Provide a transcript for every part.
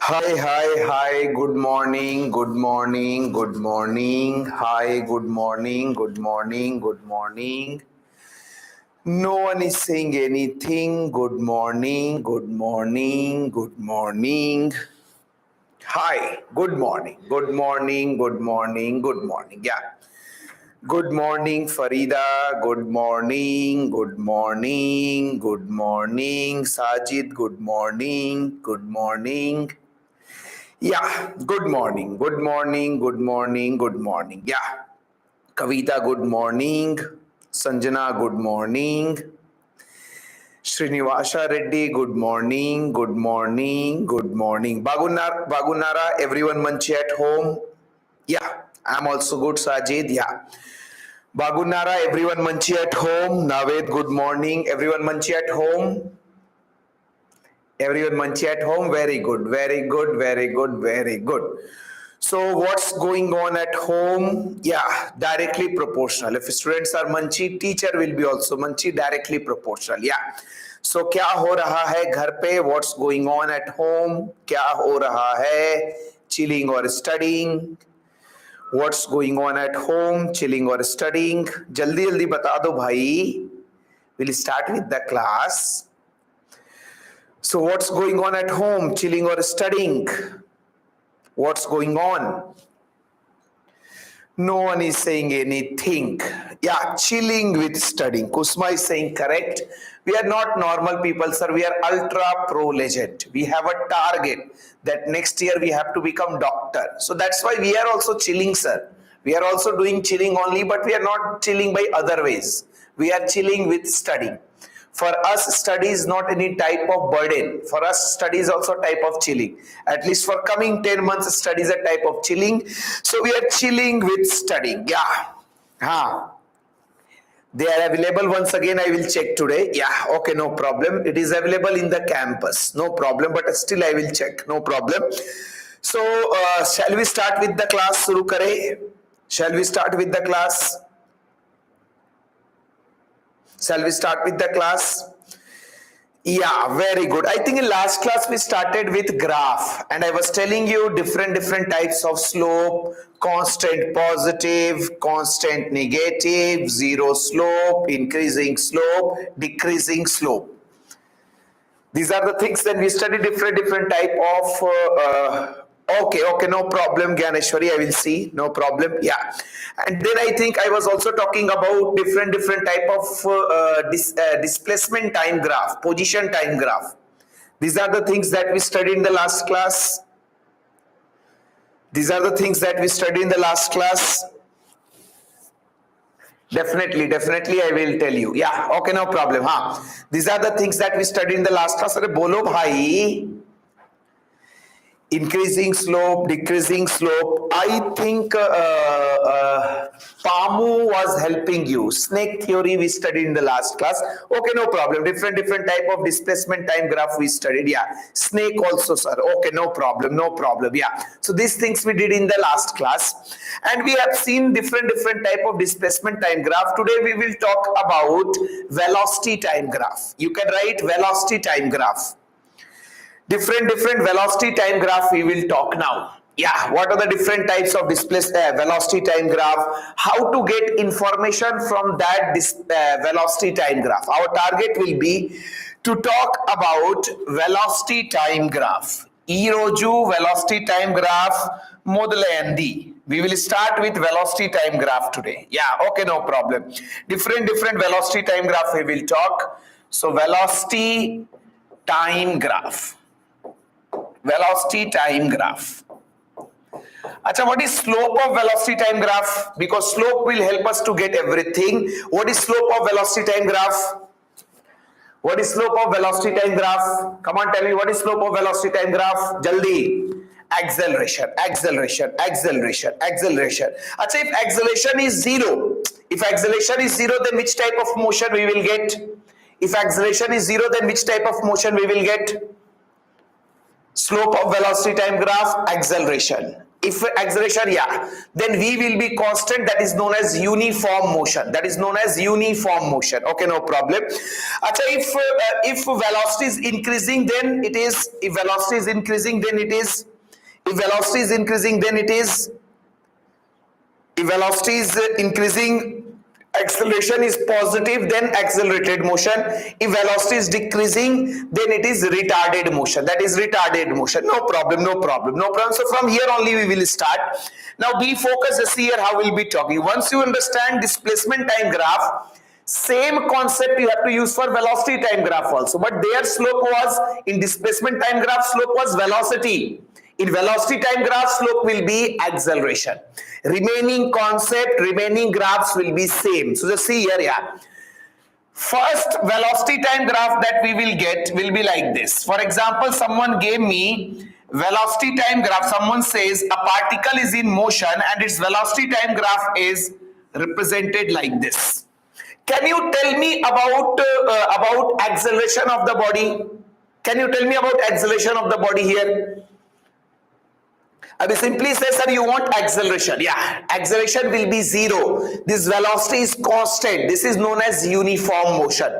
Hi, good morning, good morning, good morning. Hi, good morning, good morning, good morning. No one is saying anything. Good morning, good morning, good morning. Hi, good morning, good morning, good morning, good morning. Yeah. Good morning, Farida. Good morning, good morning, good morning. Sajid, good morning, good morning. Yeah, good morning, good morning, good morning, good morning. Yeah, Kavita, good morning. Sanjana, good morning. Srinivasa Reddy, good morning, good morning, good morning. Bagunara, everyone Manchi at home? Yeah, I'm also good, Sajid. Yeah. Bagunara, everyone Manchi at home? Naved, good morning. Everyone Manchi at home? Everyone Manchi at home? Very good, very good, very good, very good. So what's going on at home? Yeah, directly proportional. If students are Manchi, teacher will be also Manchi, directly proportional. Yeah. So क्या हो रहा है घर पे? What's going on at home? क्या हो रहा है? Chilling or studying? What's going on at home? Chilling or studying? जल्दी जल्दी बता दो भाई. We'll start with the class. So what's going on at home? Chilling or studying? What's going on? No one is saying anything. Yeah, chilling with studying. Kusma is saying correct. We are not normal people, sir. We are ultra pro legend. We have a target that next year we have to become doctor. So that's why we are also chilling, sir. We are also doing chilling only, but we are not chilling by other ways. We are chilling with studying. For us, study is not any type of burden. For us, study is also a type of chilling. At least for coming 10 months, study is a type of chilling. So we are chilling with studying. Yeah. They are available once again. I will check today. Yeah. Okay. No problem. It is available in the campus. No problem. But still I will check. No problem. So shall we start with the class? Shuru kare? Shall we start with the class? Shall we start with the class? Yeah, very good. I think in last class we started with graph and I was telling you different types of slope, constant positive, constant negative, zero slope, increasing slope, decreasing slope. These are the things that we study different type of okay, no problem, Gyaneshwari, I will see, no problem. Yeah. And then I think I was also talking about different type of displacement time graph, position time graph. These are the things that we studied in the last class. These are the things that we studied in the last class. Definitely I will tell you. Yeah, okay, no problem. These are the things that we studied in the last class. Arre bolo bhai. Increasing slope, decreasing slope. I think Pamu was helping you. Snake theory we studied in the last class. Okay, no problem. Different type of displacement time graph we studied. Yeah, snake also, sir. Okay, no problem, no problem. Yeah. So these things we did in the last class, and we have seen different type of displacement time graph. Today we will talk about velocity time graph. You can write velocity time graph. Different velocity time graph we will talk now. Yeah, what are the different types of velocity time graph, how to get information from that velocity time graph. Our target will be to talk about velocity time graph. ఈ రోజు velocity time graph మొదలైంది. We will start with velocity time graph today. Yeah, okay, no problem. Different velocity time graph we will talk. So velocity time graph. Velocity time graph. Acha, what is slope of velocity time graph? Because slope will help us to get everything. What is slope of velocity time graph? What is slope of velocity time graph? Come on, tell me, what is slope of velocity time graph? Jaldi. Acceleration. Acha, if acceleration is zero, then which type of motion we will get? If acceleration is zero, then which type of motion we will get? Slope of velocity time graph, acceleration. If acceleration, yeah, then V will be constant. That is known as uniform motion. That is known as uniform motion. Okay, no problem. Acha, if velocity is increasing, then it is. If velocity is increasing, then it is. If velocity is increasing, then it is. If velocity is increasing, acceleration is positive, then accelerated motion. If velocity is decreasing, then it is retarded motion. That is retarded motion. No problem, no problem, no problem. So from here only we will start. Now be focused. Just see here how we'll be talking. Once you understand displacement time graph, same concept you have to use for velocity time graph also. But their slope was, in displacement time graph, slope was velocity. In velocity time graph, slope will be acceleration. Remaining concept, remaining graphs will be same. So just see here, yeah. First velocity time graph that we will get will be like this. For example, someone gave me velocity time graph. Someone says a particle is in motion and its velocity time graph is represented like this. Can you tell me about acceleration of the body? Can you tell me about acceleration of the body here? I will simply say, sir, you want acceleration. Yeah, acceleration will be zero. This velocity is constant. This is known as uniform motion.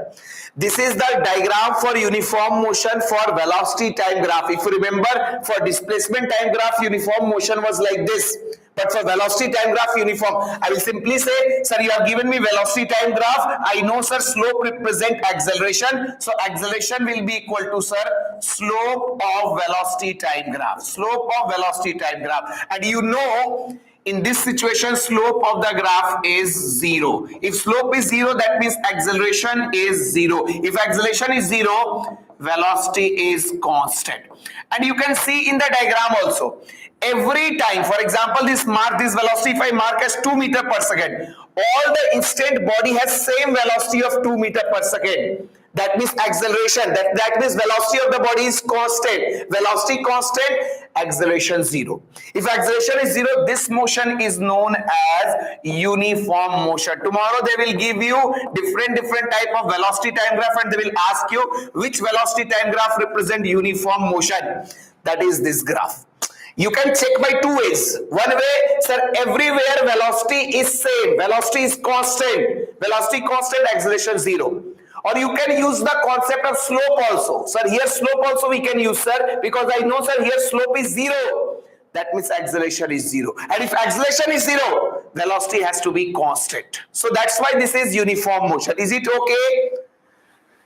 This is the diagram for uniform motion for velocity time graph. If you remember, for displacement time graph, uniform motion was like this. But for velocity time graph, uniform. I will simply say, sir, you have given me velocity time graph. I know, sir, slope represent acceleration. So acceleration will be equal to, sir, slope of velocity time graph. Slope of velocity time graph. And you know, in this situation, slope of the graph is zero. If slope is zero, that means acceleration is zero. If acceleration is zero, velocity is constant. And you can see in the diagram also, every time, for example, this velocity, if I mark as 2 meters per second, all the instant body has same velocity of 2 meters per second. That means acceleration, that means velocity of the body is constant. Velocity constant, acceleration zero. If acceleration is zero, this motion is known as uniform motion. Tomorrow they will give you different type of velocity time graph and they will ask you which velocity time graph represent uniform motion. That is this graph. You can check by two ways. One way, sir, everywhere velocity is same. Velocity is constant. Velocity constant, acceleration zero. Or you can use the concept of slope also. Sir, here slope also we can use, sir, because I know, sir, here slope is zero. That means acceleration is zero. And if acceleration is zero, velocity has to be constant. So that's why this is uniform motion. Is it okay?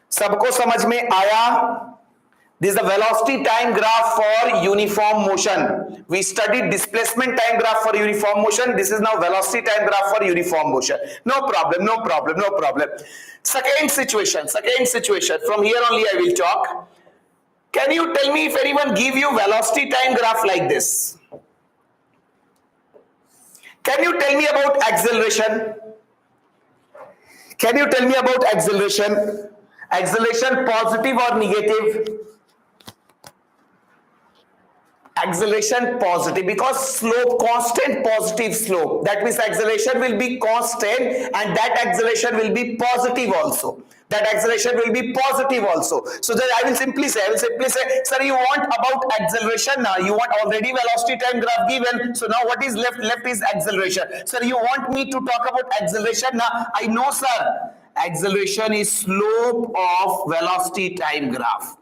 Sabko samajh mein aaya? This is the velocity time graph for uniform motion. We studied displacement time graph for uniform motion. This is now velocity time graph for uniform motion. No problem, no problem, no problem. Second situation. From here only I will talk. Can you tell me if anyone give you velocity time graph like this? Can you tell me about acceleration? Can you tell me about acceleration? Acceleration positive or negative? Acceleration positive, because slope constant, positive slope. That means acceleration will be constant and that acceleration will be positive also. That acceleration will be positive also. So that I will simply say, sir, you want about acceleration now. You want already velocity time graph given. So now what is left? Left is acceleration. Sir, you want me to talk about acceleration now? I know, sir. Acceleration is slope of velocity time graph.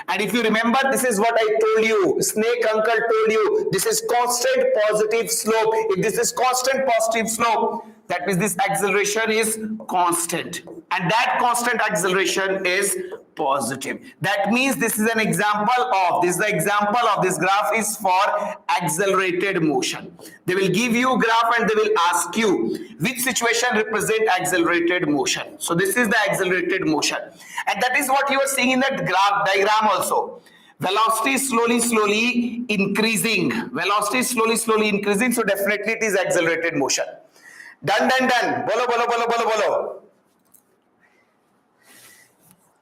And if you remember, this is what I told you, Snake Uncle told you, this is constant positive slope. If this is constant positive slope, that means this acceleration is constant. And that constant acceleration is positive. That means this is an example of, this is the example of this graph is for accelerated motion. They will give you a graph and they will ask you which situation represent accelerated motion. So this is the accelerated motion. And that is what you are seeing in that graph diagram also. Velocity is slowly increasing. Velocity is slowly increasing. So definitely it is accelerated motion. Done. Bolo.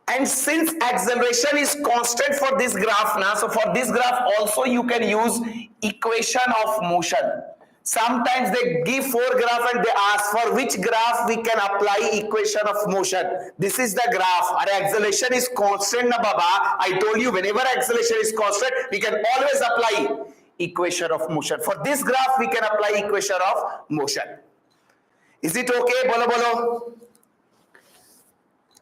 And since acceleration is constant for this graph now, so for this graph also you can use equation of motion. Sometimes they give 4 graphs and they ask for which graph we can apply equation of motion. This is the graph. Our acceleration is constant na baba. I told you whenever acceleration is constant, we can always apply equation of motion. For this graph, we can apply equation of motion. Is it okay? Bolo bolo.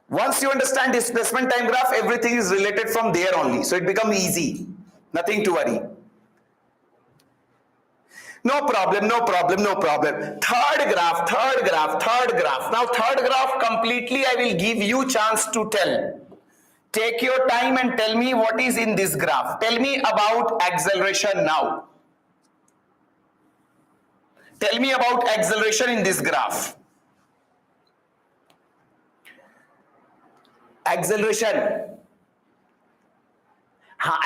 Once you understand displacement time graph, everything is related from there only. So it becomes easy. Nothing to worry. No problem, no problem, no problem. Third graph. Now third graph completely I will give you chance to tell. Take your time and tell me what is in this graph. Tell me about acceleration now. Tell me about acceleration in this graph. Acceleration.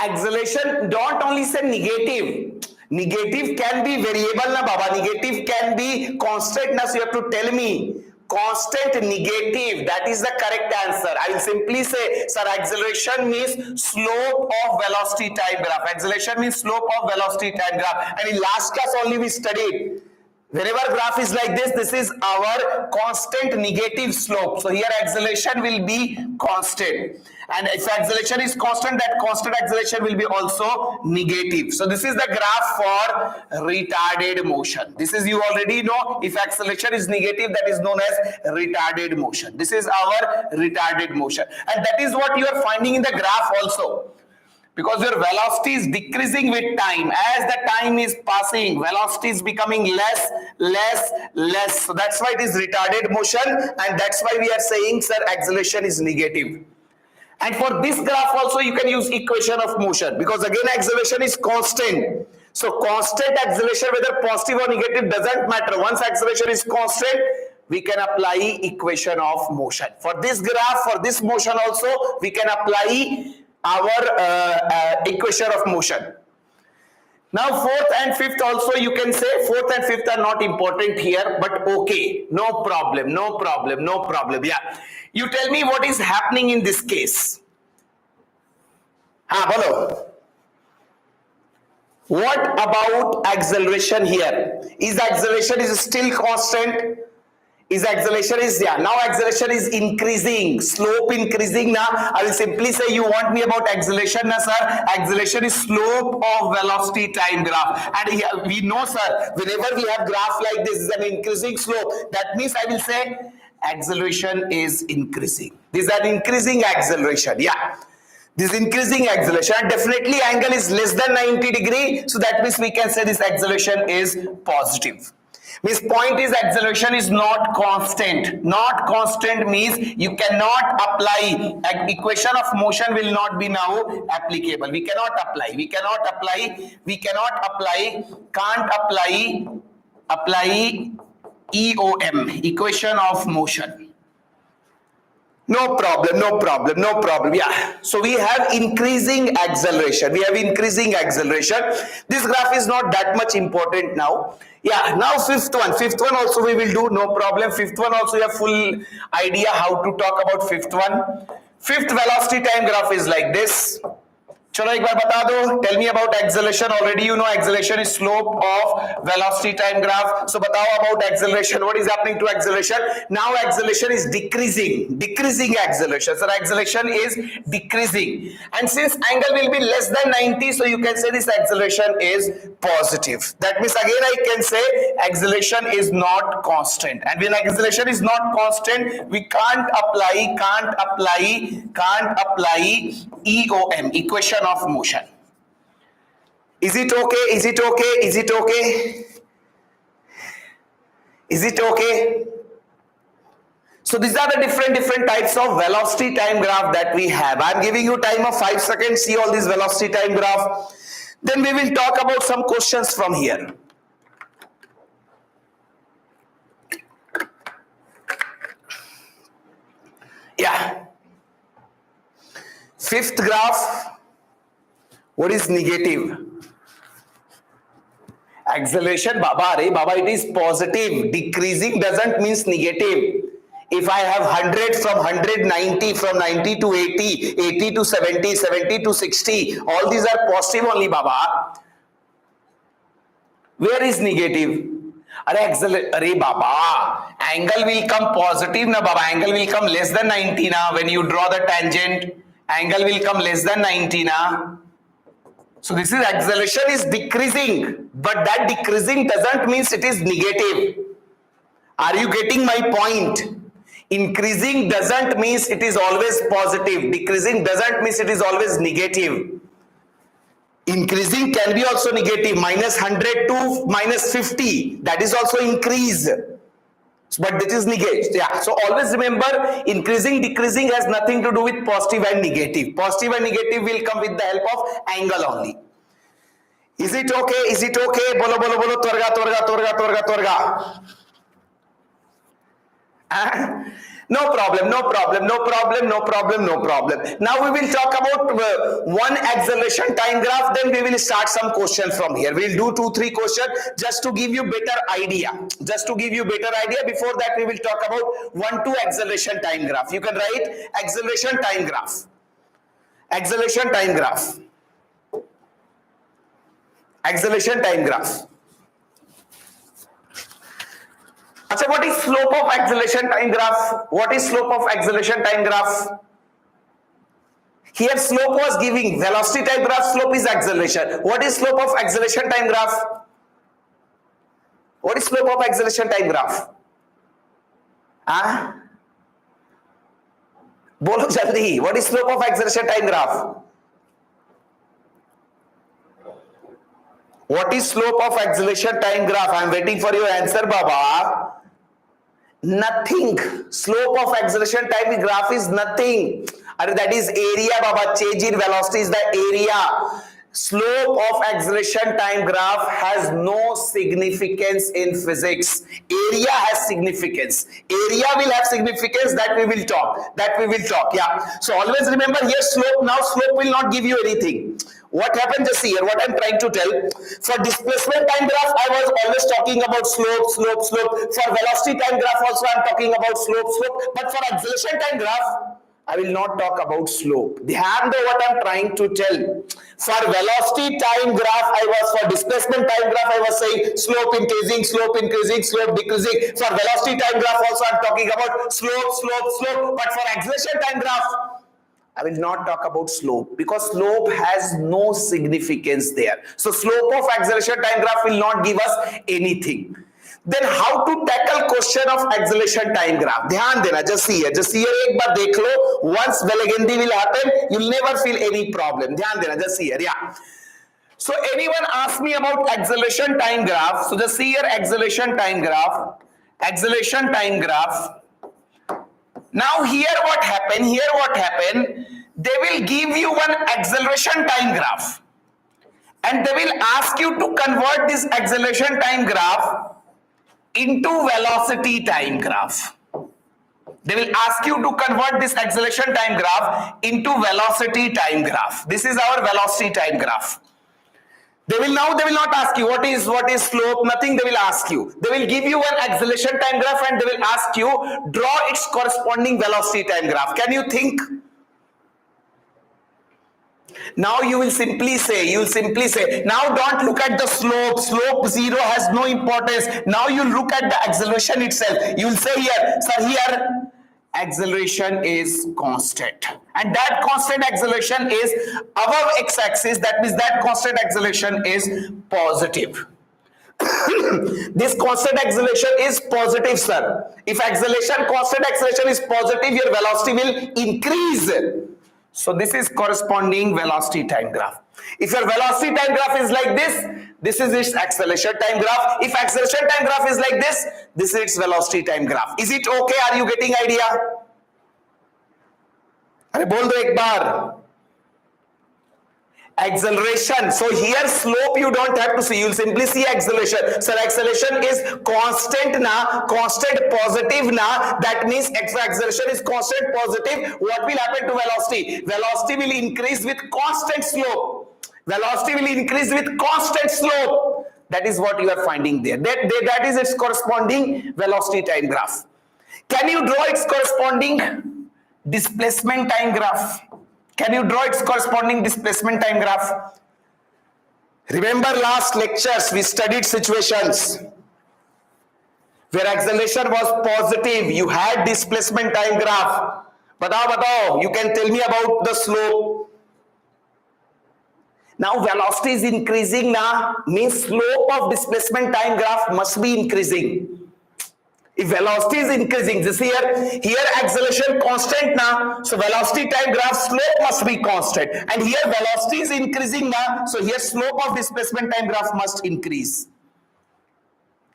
Acceleration, don't only say negative. Negative can be variable na baba. Negative can be constant na. So you have to tell me constant negative. That is the correct answer. I will simply say, sir, acceleration means slope of velocity time graph. Acceleration means slope of velocity time graph. And in last class only we studied, whenever graph is like this is our constant negative slope. So here acceleration will be constant. And if acceleration is constant, that constant acceleration will be also negative. So this is the graph for retarded motion. This is, you already know, if acceleration is negative, that is known as retarded motion. This is our retarded motion. And that is what you are finding in the graph also. Because your velocity is decreasing with time. As the time is passing, velocity is becoming less. So that's why it is retarded motion, and that's why we are saying, sir, acceleration is negative. And for this graph also you can use equation of motion, because again acceleration is constant. So constant acceleration, whether positive or negative, doesn't matter. Once acceleration is constant, we can apply equation of motion. For this graph, for this motion also, we can apply our equation of motion. Now fourth and fifth also you can say. Fourth and fifth are not important here, but okay, no problem. Yeah, you tell me what is happening in this case. Bolo. What about acceleration here? Is acceleration is still constant? Is acceleration is, yeah, now acceleration is increasing, slope increasing now. I will simply say, you want me about acceleration na sir? Acceleration is slope of velocity time graph. And here we know, sir, whenever we have graph like this is an increasing slope, that means I will say acceleration is increasing. This is an increasing acceleration, yeah. This increasing acceleration, and definitely angle is less than 90 degrees. So that means we can say this acceleration is positive. Means point is acceleration is not constant. Not constant means you cannot apply, equation of motion will not be now applicable. We cannot apply, can't apply EOM, equation of motion. No problem. Yeah. So we have increasing acceleration. This graph is not that much important now. Yeah. Now fifth one also we will do. No problem. Fifth one also you have full idea how to talk about fifth one. Fifth velocity time graph is like this. चलो एक बार बता दो. Tell me about acceleration. Already you know acceleration is slope of velocity time graph. So बताओ about acceleration. What is happening to acceleration? Now acceleration is decreasing acceleration. So acceleration is decreasing. And since angle will be less than 90, so you can say this acceleration is positive. That means again I can say acceleration is not constant. And when acceleration is not constant, we can't apply EOM, equation of motion. Is it okay? So these are the different types of velocity time graph that we have. I am giving you time of 5 seconds. See all these velocity time graph. Then we will talk about some questions from here. Yeah. Fifth graph. What is negative? Acceleration, Baba, it is positive. Decreasing doesn't mean negative. If I have 100 from 190, from 90 to 80, 80 to 70, 70 to 60, all these are positive only, Baba. Where is negative? Baba, angle will come positive na, Baba. Angle will come less than 90 na. When you draw the tangent, angle will come less than 90 na. So this is acceleration is decreasing, but that decreasing doesn't mean it is negative. Are you getting my point? Increasing doesn't mean it is always positive. Decreasing doesn't mean it is always negative. Increasing can be also negative, -100 to -50. That is also increase. But this is negative. Yeah. So always remember, increasing, decreasing has nothing to do with positive and negative. Positive and negative will come with the help of angle only. Is it okay? Is it okay? Bolo, bolo, bolo, torga, torga, torga, torga, torga. No problem, no problem, no problem, no problem, no problem. Now we will talk about one acceleration time graph, then we will start some questions from here. We'll do 2-3 questions just to give you better idea. Just to give you better idea. Before that, we will talk about 1-2 acceleration time graph. You can write acceleration time graph. Acceleration time graph. Acceleration time graph. So what is slope of acceleration time graph? What is slope of acceleration time graph? Here slope was giving velocity time graph, slope is acceleration. What is slope of acceleration time graph? What is slope of acceleration time graph? Ah? Bolo jaldi. What is slope of acceleration time graph? What is slope of acceleration time graph? I am waiting for your answer, Baba. Nothing. Slope of acceleration time graph is nothing. That is area, Baba. Change in velocity is the area. Slope of acceleration time graph has no significance in physics. Area has significance. Area will have significance, that we will talk. That we will talk. Yeah. So always remember here slope. Now slope will not give you anything. What happened just here? What I'm trying to tell. For displacement time graph, I was always talking about slope, slope, slope. For velocity time graph also I'm talking about slope, slope. But for acceleration time graph, I will not talk about slope. Dhyan do what I'm trying to tell. For velocity time graph, for displacement time graph, I was saying slope increasing, slope decreasing. For velocity time graph also I'm talking about slope, slope, slope. But for acceleration time graph, I will not talk about slope because slope has no significance there. So slope of acceleration time graph will not give us anything. Then how to tackle question of acceleration time graph? Dhyan dena, just see here ek baar dekh lo. Once Velagendi will happen, you'll never feel any problem. Dhyan dena, just see here. Yeah. So anyone ask me about acceleration time graph? So just see here acceleration time graph. Acceleration time graph. Now here what happened, they will give you one acceleration time graph and they will ask you to convert this acceleration time graph into velocity time graph. They will ask you to convert this acceleration time graph into velocity time graph. This is our velocity time graph. They will not ask you what is slope, nothing they will ask you. They will give you an acceleration time graph and they will ask you draw its corresponding velocity time graph. Can you think? Now you will simply say, now don't look at the slope 0 has no importance. Now you look at the acceleration itself. You will say here, sir, here acceleration is constant and that constant acceleration is above x-axis. That means that constant acceleration is positive. This constant acceleration is positive, sir. If constant acceleration is positive, your velocity will increase. So this is corresponding velocity time graph. If your velocity time graph is like this is its acceleration time graph. If acceleration time graph is like this is its velocity time graph. Is it okay? Are you getting idea? Arey bol do ek baar. Acceleration. So here slope you don't have to see. You'll simply see acceleration. So acceleration is constant positive na. That means acceleration is constant positive. What will happen to velocity? Velocity will increase with constant slope. That is what you are finding there. That is its corresponding velocity time graph. Can you draw its corresponding displacement time graph? Can you draw its corresponding displacement time graph? Remember last lectures we studied situations where acceleration was positive. You had displacement time graph. Batao, you can tell me about the slope. Now velocity is increasing now, means slope of displacement time graph must be increasing. If velocity is increasing, this here acceleration constant now, so velocity time graph slope must be constant, and here velocity is increasing now, so here slope of displacement time graph must increase.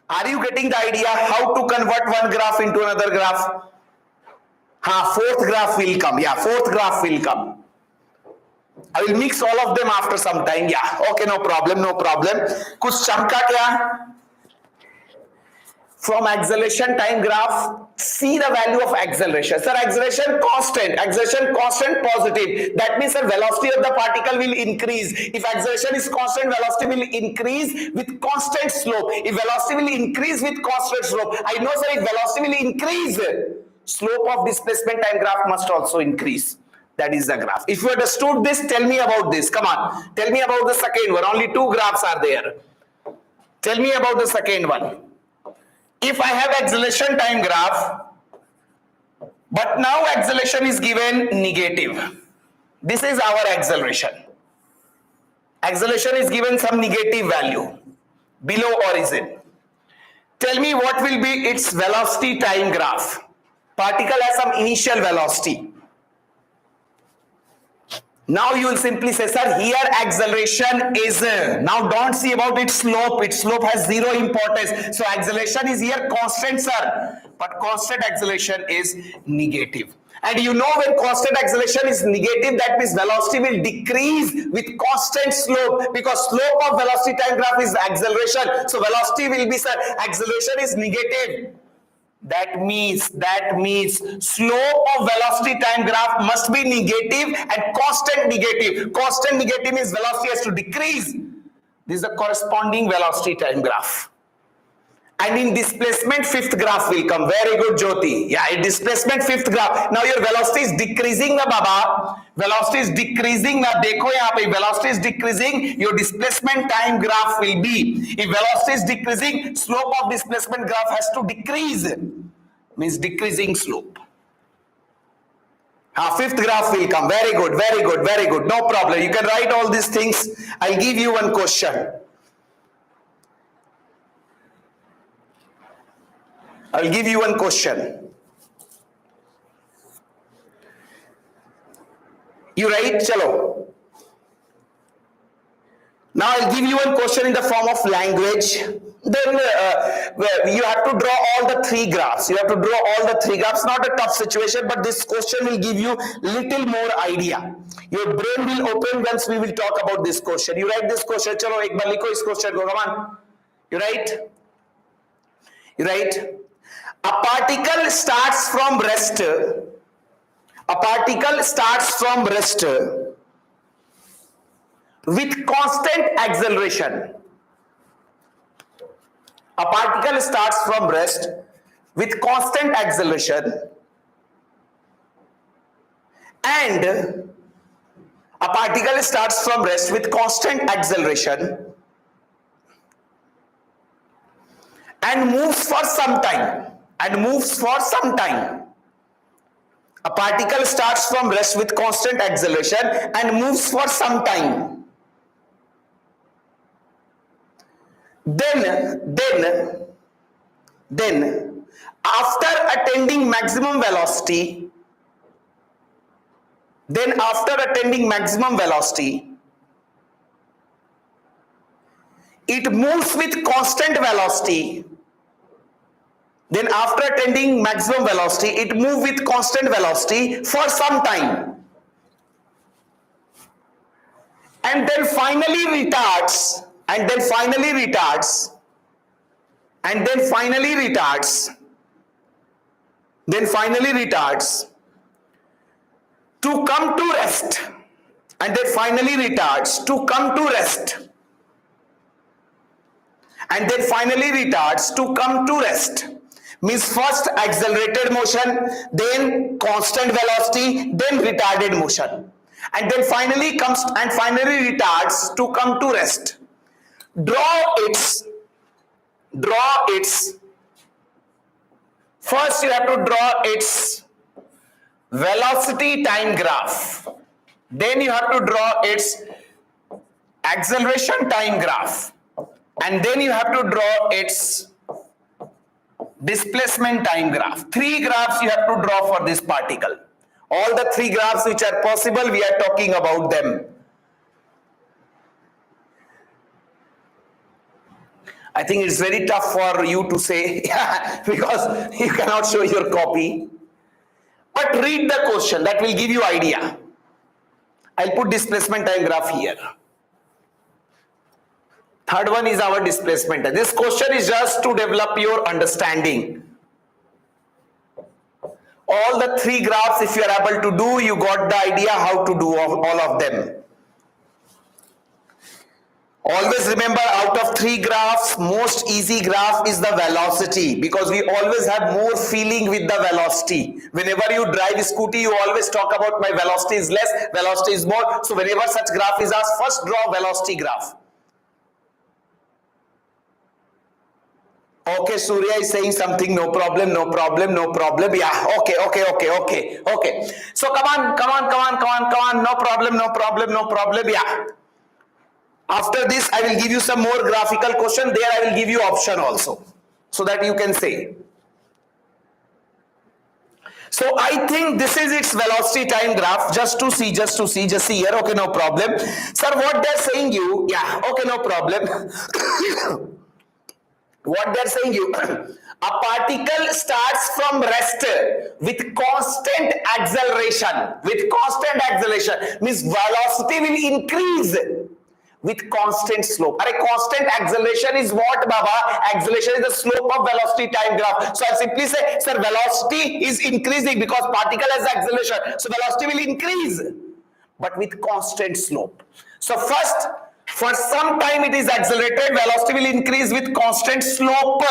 Are you getting the idea how to convert one graph into another graph? Fourth graph will come. Yeah, fourth graph will come. I will mix all of them after some time. Yeah, okay, no problem, no problem. कुछ चमका क्या? From acceleration time graph, see the value of acceleration. Sir, acceleration constant positive. That means sir, velocity of the particle will increase. If acceleration is constant, velocity will increase with constant slope. If velocity will increase with constant slope, I know sir, if velocity will increase, slope of displacement time graph must also increase. That is the graph. If you understood this, tell me about this. Come on, tell me about the second one. Only two graphs are there. Tell me about the second one. If I have acceleration time graph, but now acceleration is given negative. This is our acceleration. Acceleration is given some negative value below origin. Tell me what will be its velocity time graph. Particle has some initial velocity. Now you will simply say, sir, here acceleration is, now don't see about its slope has zero importance. So acceleration is here constant, sir, but constant acceleration is negative. And you know when constant acceleration is negative, that means velocity will decrease with constant slope, because slope of velocity time graph is acceleration. So velocity will be, sir, acceleration is negative. That means slope of velocity time graph must be negative and constant negative. Constant negative means velocity has to decrease. This is the corresponding velocity time graph. And in displacement, fifth graph will come. Very good, Jyoti. Yeah, in displacement, fifth graph. Now your velocity is decreasing na baba. Velocity is decreasing na. Dekho yahan pe, velocity is decreasing. Your displacement time graph will be. If velocity is decreasing, slope of displacement graph has to decrease. Means decreasing slope. Fifth graph will come. Very good, very good, very good. No problem. You can write all these things. I'll give you one question. I'll give you one question. You write, chalo. Now I'll give you one question in the form of language. Then you have to draw all the three graphs. You have to draw all the three graphs. Not a tough situation, but this question will give you little more idea. Your brain will open once we will talk about this question. You write this question. Chalo, ek baar likho is question ko. Come on. You write. You write. A particle starts from rest. A particle starts from rest with constant acceleration. A particle starts from rest with constant acceleration, and a particle starts from rest with constant acceleration and moves for some time. A particle starts from rest with constant acceleration and moves for some time. Then after attaining maximum velocity, it moves with constant velocity. Then after attaining maximum velocity, it moves with constant velocity for some time. And then finally retards, to come to rest. And then finally retards to come to rest. And then finally retards to come to rest. Means first accelerated motion, then constant velocity, then retarded motion, and then finally retards to come to rest. Draw its first you have to draw its velocity time graph, then you have to draw its acceleration time graph, and then you have to draw its displacement time graph. Three graphs you have to draw for this particle. All the three graphs which are possible, we are talking about them. I think it's very tough for you to say because you cannot show your copy. But read the question, that will give you idea. I'll put displacement time graph here. Third one is our displacement. This question is just to develop your understanding. All the three graphs, if you are able to do, you got the idea how to do all of them. Always remember, out of three graphs, most easy graph is the velocity, because we always have more feeling with the velocity. Whenever you drive scooty, you always talk about my velocity is less, velocity is more. So whenever such graph is asked, first draw velocity graph. Okay, Surya is saying something, no problem, no problem, no problem. Yeah, okay. So come on, no problem, yeah. After this, I will give you some more graphical question. There I will give you option also, so that you can say. So I think this is its velocity time graph. Just see here. Okay, no problem. Sir, what they're saying you? Yeah, okay, no problem. What they're saying you? A particle starts from rest with constant acceleration. With constant acceleration means velocity will increase with constant slope. Are constant acceleration is what, Baba? Acceleration is the slope of velocity time graph. So I simply say, sir, velocity is increasing because particle has acceleration. So velocity will increase, but with constant slope. So first, for some time it is accelerated, velocity will increase with constant slope.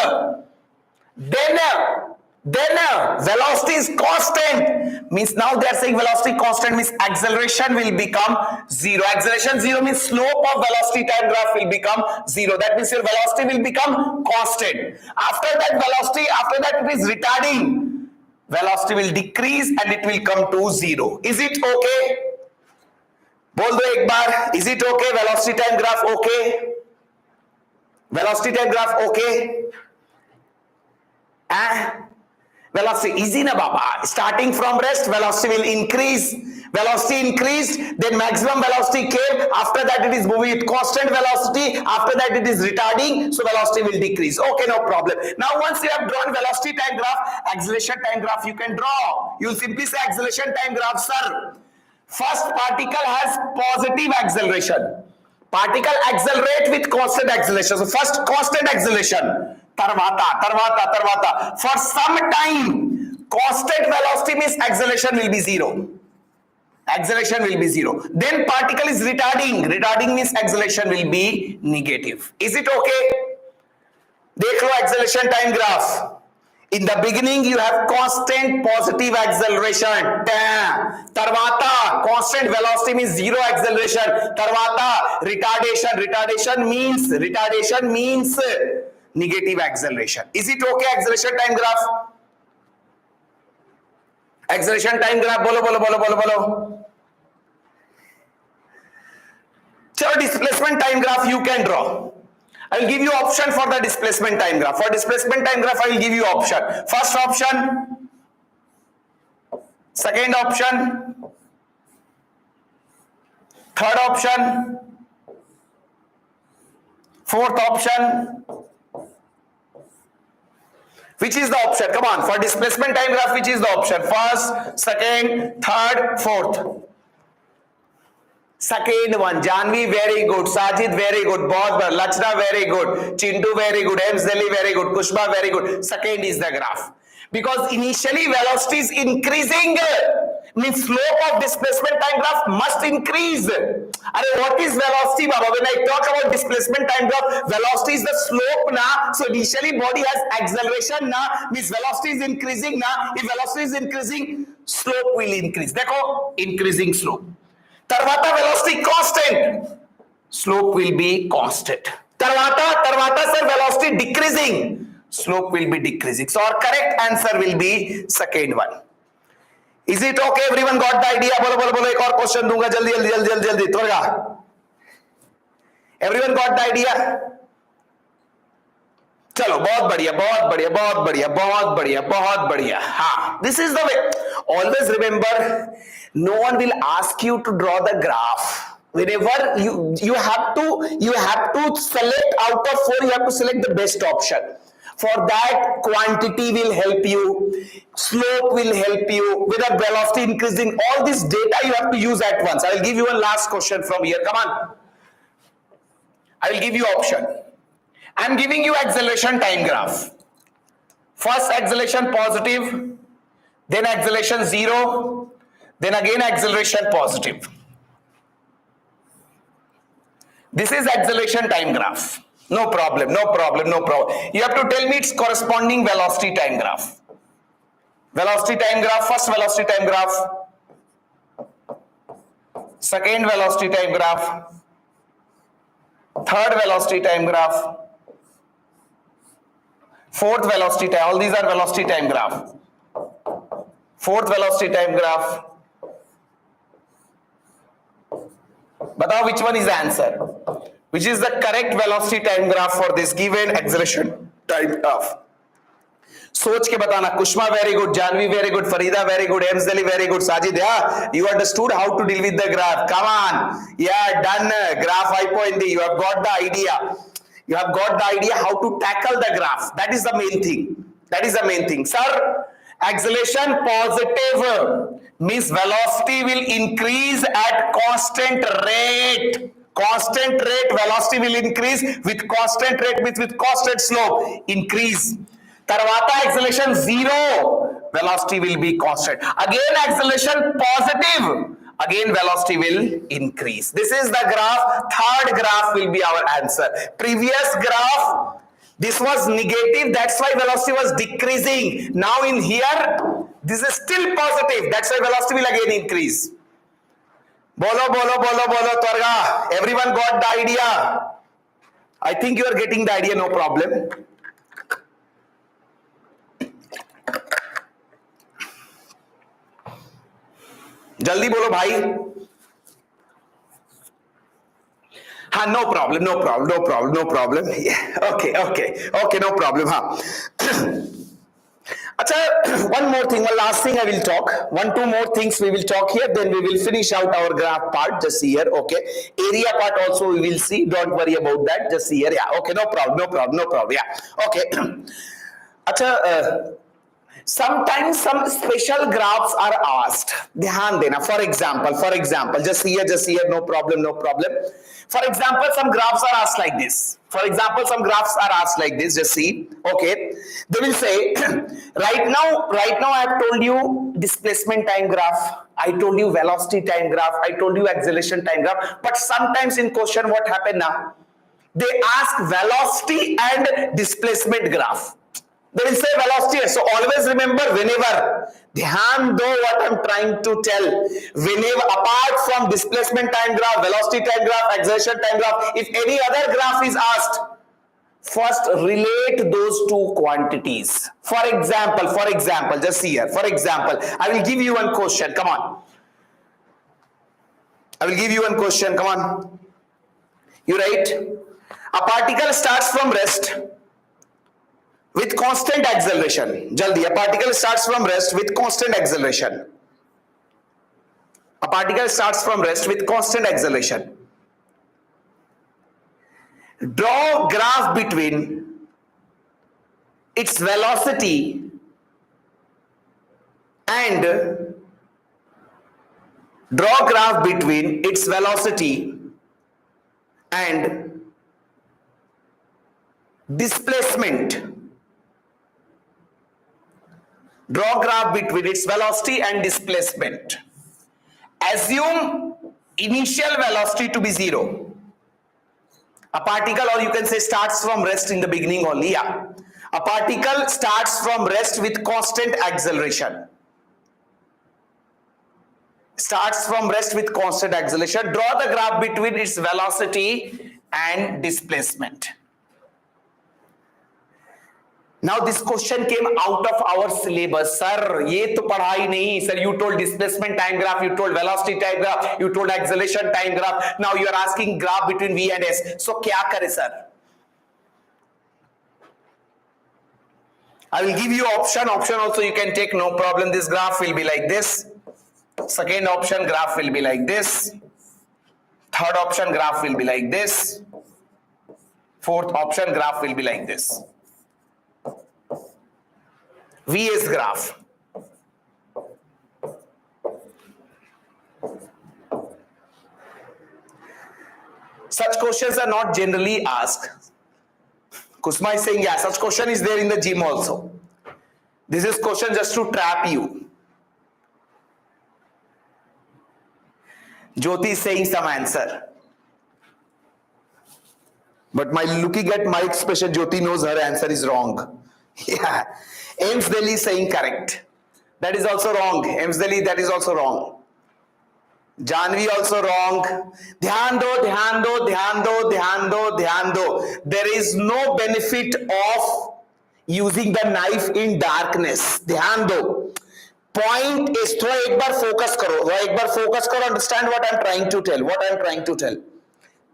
Then velocity is constant, means now they are saying velocity constant means acceleration will become zero. Acceleration zero means slope of velocity time graph will become zero. That means your velocity will become constant. After that it is retarding. Velocity will decrease and it will come to zero. Is it okay? बोल दो एक बार, is it okay? Velocity time graph okay? Velocity time graph okay? Velocity easy na Baba. Starting from rest, velocity will increase. Velocity increased, then maximum velocity came. After that, it is moving with constant velocity. After that, it is retarding, so velocity will decrease. Okay, no problem. Now, once you have drawn velocity time graph, acceleration time graph you can draw. You will simply say acceleration time graph, sir. First particle has positive acceleration. Particle accelerate with constant acceleration. So first constant acceleration. Tarvata. For some time, constant velocity means acceleration will be zero. Acceleration will be zero. Then particle is retarding. Retarding means acceleration will be negative. Is it okay? Dekh lo acceleration time graph. In the beginning, you have constant positive acceleration. Tarvata, constant velocity means zero acceleration. Tarvata, retardation. Retardation means negative acceleration. Is it okay? Acceleration time graph. Acceleration time graph. Bolo. So displacement time graph you can draw. I will give you option for the displacement time graph. For displacement time graph, I will give you option. First option, second option, third option, fourth option. Which is the option? Come on, for displacement time graph, which is the option? First, second, third, fourth. Second one, Janvi very good, Sajid very good, Bosbar, Lachna very good, Chintu very good, Ems Delhi very good, Kushba very good. Second is the graph. Because initially velocity is increasing, means slope of displacement time graph must increase. What is velocity, Baba? When I talk about displacement time graph, velocity is the slope na. So initially body has acceleration na, means velocity is increasing na. If velocity is increasing, slope will increase. Dekho, increasing slope. Tarvata velocity constant, slope will be constant. Tarvata sir, velocity decreasing, slope will be decreasing. So our correct answer will be second one. Is it okay? Everyone got the idea? Bolo. एक और question दूंगा जल्दी. Everyone got the idea? चलो बहुत बढ़िया बहुत बढ़िया बहुत बढ़िया बहुत बढ़िया बहुत बढ़िया. हाँ, this is the way. Always remember, no one will ask you to draw the graph. Whenever you have to select out of 4, you have to select the best option. For that, quantity will help you, slope will help you, whether velocity increasing, all this data you have to use at once. I will give you one last question from here. Come on. I will give you option. I am giving you acceleration time graph. First acceleration positive, then acceleration 0, then again acceleration positive. This is acceleration time graph. No problem, no problem, no problem. You have to tell me its corresponding velocity time graph. Velocity time graph, first velocity time graph, second velocity time graph, third velocity time graph, fourth velocity time, all these are velocity time graph. Fourth velocity time graph. Batao which one is the answer? Which is the correct velocity time graph for this given acceleration time graph? सोच के बताना. Kushma very good, Janvi very good, Farida very good, Emsali very good, Sajid, yeah, you understood how to deal with the graph. Come on, yeah, done. Graph hypoindy, you have got the idea. You have got the idea how to tackle the graph. That is the main thing. That is the main thing. Sir, acceleration positive means velocity will increase at constant rate. Constant rate, velocity will increase with constant rate, with constant slope. Increase. Tarvata acceleration 0, velocity will be constant. Again acceleration positive, again velocity will increase. This is the graph. Third graph will be our answer. Previous graph, this was negative, that's why velocity was decreasing. Now in here, this is still positive, that's why velocity will again increase. Bolo, bolo, bolo, bolo, Twarga. Everyone got the idea? I think you are getting the idea, no problem. जल्दी बोलो भाई. हाँ, no problem, no problem, no problem, no problem. Yeah, okay, no problem. हाँ. Acha, one more thing, one last thing I will talk. 1-2 more things we will talk here, then we will finish out our graph part. Just see here, okay. Area part also we will see. Don't worry about that. Just see here. Yeah, okay, no problem, no problem, no problem. Yeah, okay. Acha. Sometimes some special graphs are asked. Dhyan dena. For example, just here, no problem, no problem. For example, some graphs are asked like this. Just see. Okay. They will say, right now I have told you displacement time graph. I told you velocity time graph. I told you acceleration time graph. But sometimes in question, what happened now? They ask velocity and displacement graph. They will say velocity. So always remember, whenever, dhyan do what I'm trying to tell. Whenever, apart from displacement time graph, velocity time graph, acceleration time graph, if any other graph is asked, first relate those two quantities. For example, just see here. For example, I will give you one question. Come on. Come on. You write. A particle starts from rest with constant acceleration. Jaldi, a particle starts from rest with constant acceleration. Draw graph between its velocity and displacement. Draw graph between its velocity and displacement. Assume initial velocity to be 0. A particle, or you can say, starts from rest in the beginning only. Yeah. A particle starts from rest with constant acceleration. Draw the graph between its velocity and displacement. Now this question came out of our syllabus. Sir, ये तो पढ़ा ही नहीं. Sir, you told displacement time graph, you told velocity time graph, you told acceleration time graph. Now you are asking graph between V and S. So क्या करे sir? I will give you option. Option also you can take, no problem. This graph will be like this. Second option, graph will be like this. Third option, graph will be like this. Fourth option, graph will be like this. VS graph. Such questions are not generally asked. Kusma is saying, yeah, such question is there in the gym also. This is question just to trap you. Jyoti is saying some answer. But my looking at my expression, Jyoti knows her answer is wrong. Yeah. Ames Delhi is saying correct. That is also wrong. Ames Delhi, that is also wrong. Janvi also wrong. Dhyan do, dhyan do, dhyan do, dhyan do, dhyan do. There is no benefit of using the knife in darkness. Dhyan do. Point is, थोड़ा एक बार focus करो. थोड़ा एक बार focus करो. Understand what I am trying to tell. What I am trying to tell.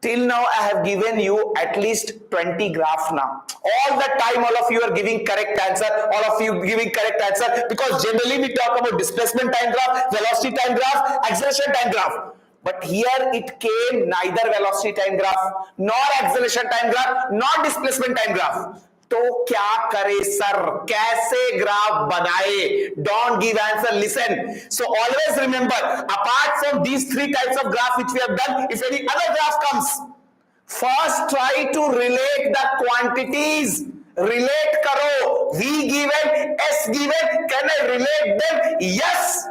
Till now I have given you at least 20 graphs now. All the time all of you are giving correct answer. All of you giving correct answer because generally we talk about displacement time graph, velocity time graph, acceleration time graph. But here it came neither velocity time graph, nor acceleration time graph, nor displacement time graph. तो क्या करे sir, कैसे graph बनाए? Don't give answer, listen. So always remember, apart from these three types of graph which we have done, if any other graph comes, first try to relate the quantities. Relate karo. V given, S given, can I relate them? Yes.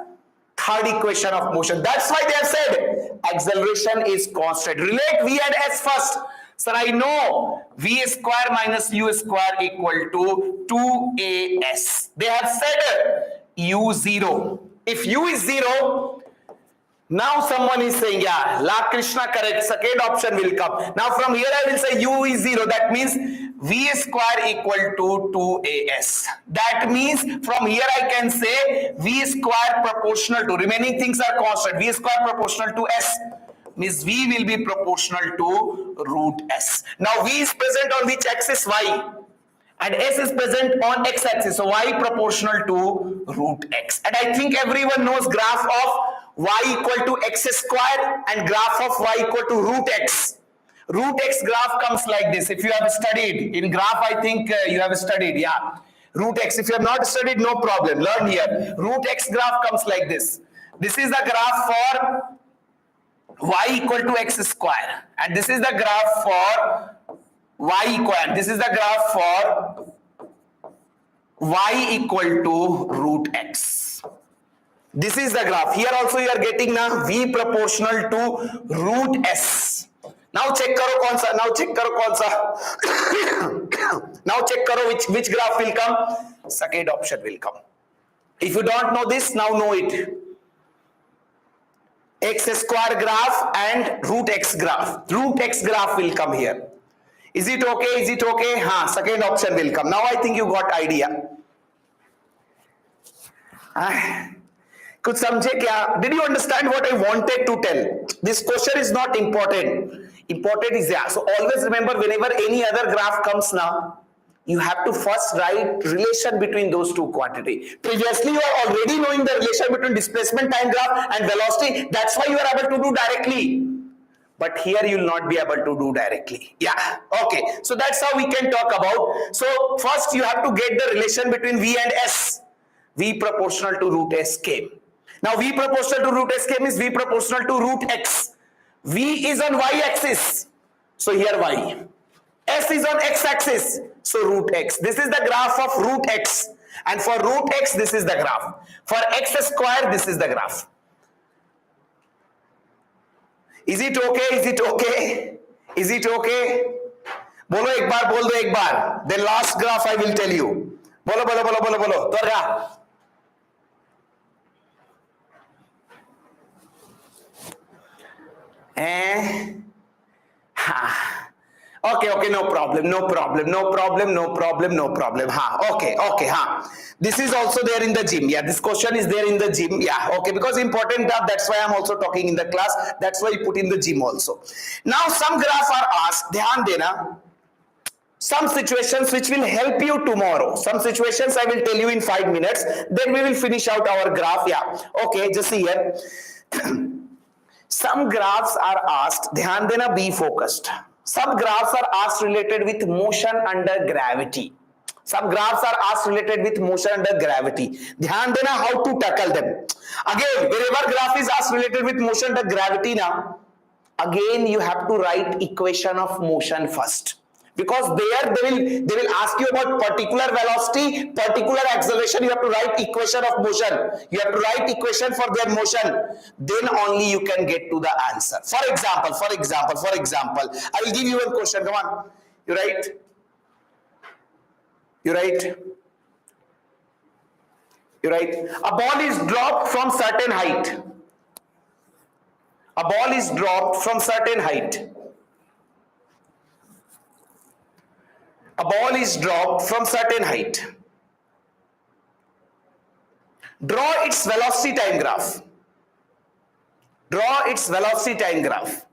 Third equation of motion. That's why they have said acceleration is constant. Relate V and S first. Sir, I know V square minus U square equal to 2AS. They have said U0. If U is 0, now someone is saying, yeah, La Krishna correct, second option will come. Now from here I will say U is 0. That means V square equal to 2AS. That means from here I can say V square proportional to, remaining things are constant, V square proportional to S. Means V will be proportional to root S. Now V is present on which axis? Y. And S is present on X axis. So Y proportional to root X. And I think everyone knows graph of Y equal to X square and graph of Y equal to root X. Root X graph comes like this. If you have studied in graph, I think you have studied, yeah. Root X. If you have not studied, no problem. Learn here. Root X graph comes like this. This is the graph for Y equal to X square. And this is the graph for Y equal. This is the graph for Y equal to root X. This is the graph. Here also you are getting now V proportional to root S. Now check karo kaun sa. Now check karo kaun sa. Now check karo which graph will come. Second option will come. If you don't know this, now know it. X square graph and root X graph. Root X graph will come here. Is it okay? Is it okay? हाँ, second option will come. Now I think you got idea. कुछ समझे क्या? Did you understand what I wanted to tell? This question is not important. Important is there. So always remember, whenever any other graph comes now, you have to first write relation between those two quantities. Previously, you are already knowing the relation between displacement time graph and velocity. That's why you are able to do directly. But here you will not be able to do directly. Yeah. Okay. So that's how we can talk about. So first you have to get the relation between V and S. V proportional to root S came. Now V proportional to root S came is V proportional to root X. V is on Y axis. So here Y. S is on X axis. So root X. This is the graph of root X. And for root X, this is the graph. For X square, this is the graph. Is it okay? Is it okay? Is it okay? बोलो एक बार, बोल दो एक बार. The last graph I will tell you. बोलो बोलो बोलो बोलो बोलो. तो Okay, no problem. This is also there in the gym. Yeah, this question is there in the gym. Yeah, okay, because important graph, that's why I'm also talking in the class. That's why I put in the gym also. Now, some graphs are asked, dhyan dena, some situations which will help you tomorrow. Some situations I will tell you in 5 minutes. Then we will finish out our graph. Yeah, okay, just see here. Some graphs are asked, dhyan dena, be focused. Some graphs are asked related with motion under gravity. Some graphs are asked related with motion under gravity. Dhyan dena how to tackle them. Again, wherever graph is asked related with motion under gravity now, again you have to write equation of motion first. Because there they will ask you about particular velocity, particular acceleration. You have to write equation of motion. You have to write equation for their motion. Then only you can get to the answer. For example, I will give you one question. Come on, you write. A ball is dropped from certain height. A ball is dropped from certain height. A ball is dropped from certain height. Draw its velocity time graph. Draw its velocity time graph.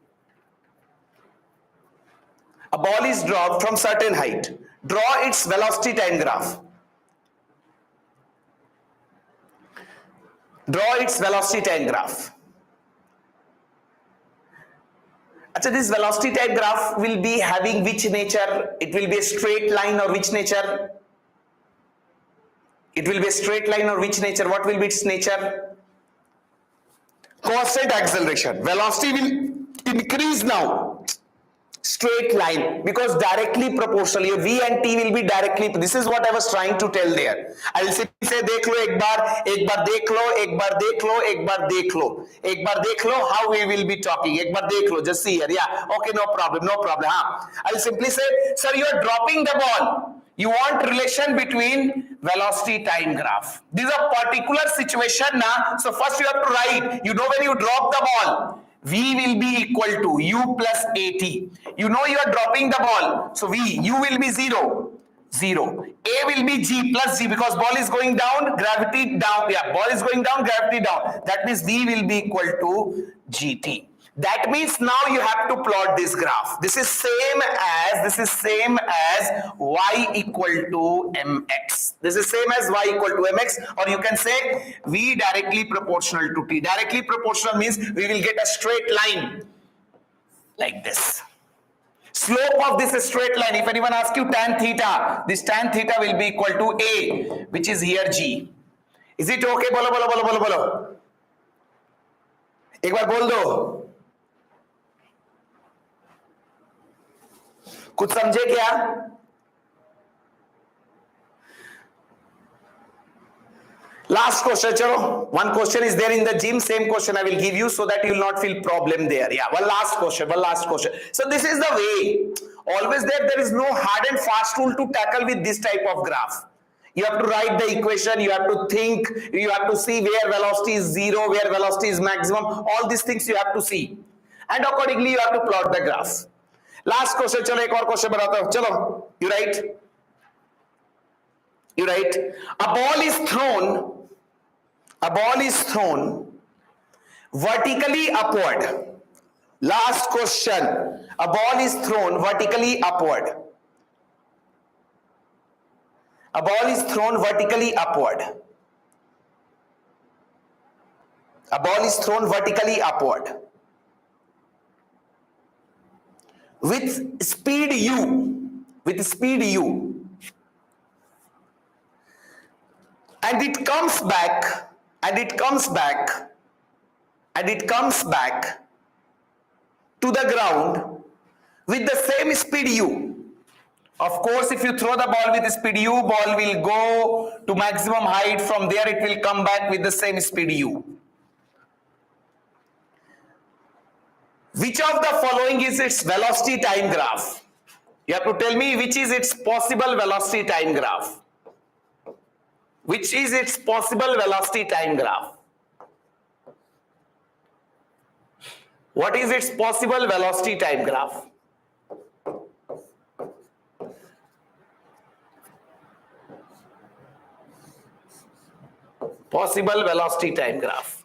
A ball is dropped from certain height. Draw its velocity time graph. Draw its velocity time graph. Achha, this velocity type graph will be having which nature? It will be a straight line or which nature? It will be a straight line or which nature? What will be its nature? Constant acceleration. Velocity will increase now. Straight line, because directly proportional. Your V and T will be directly. This is what I was trying to tell there. I will simply say dekh lo ek bar dekh lo, ek bar dekh lo, ek bar dekh lo. Ek bar dekh lo, how we will be talking. Ek bar dekh lo, just see here. Yeah, okay, no problem. I will simply say, sir, you are dropping the ball. You want relation between velocity time graph. This is a particular situation now. So first you have to write, you know, when you drop the ball, V will be equal to U plus AT. You know you are dropping the ball. So U will be 0. A will be G plus G, because ball is going down, gravity down. Yeah, ball is going down, gravity down. That means V will be equal to GT. That means now you have to plot this graph. This is same as y equal to mx. This is same as y equal to mx, or you can say v directly proportional to t. Directly proportional means we will get a straight line like this. Slope of this straight line, if anyone asks you tan theta, this tan theta will be equal to a, which is here g. Is it okay? Bolo. एक बार बोल दो. कुछ समझे क्या? Last question, chalo. One question is there in the gym. Same question I will give you so that you will not feel problem there. Yeah, one last question. So this is the way. Always there is no hard and fast rule to tackle with this type of graph. You have to write the equation, you have to think, you have to see where velocity is 0, where velocity is maximum. All these things you have to see. And accordingly you have to plot the graph. Last question, chalo, ek aur question banata hu. Chalo, you write. A ball is thrown vertically upward. Last question. A ball is thrown vertically upward. A ball is thrown vertically upward. A ball is thrown vertically upward. With speed u. And it comes back to the ground with the same speed u. Of course, if you throw the ball with speed u, ball will go to maximum height. From there it will come back with the same speed u. Which of the following is its velocity time graph? You have to tell me which is its possible velocity time graph. Which is its possible velocity time graph? What is its possible velocity time graph? Possible velocity time graph.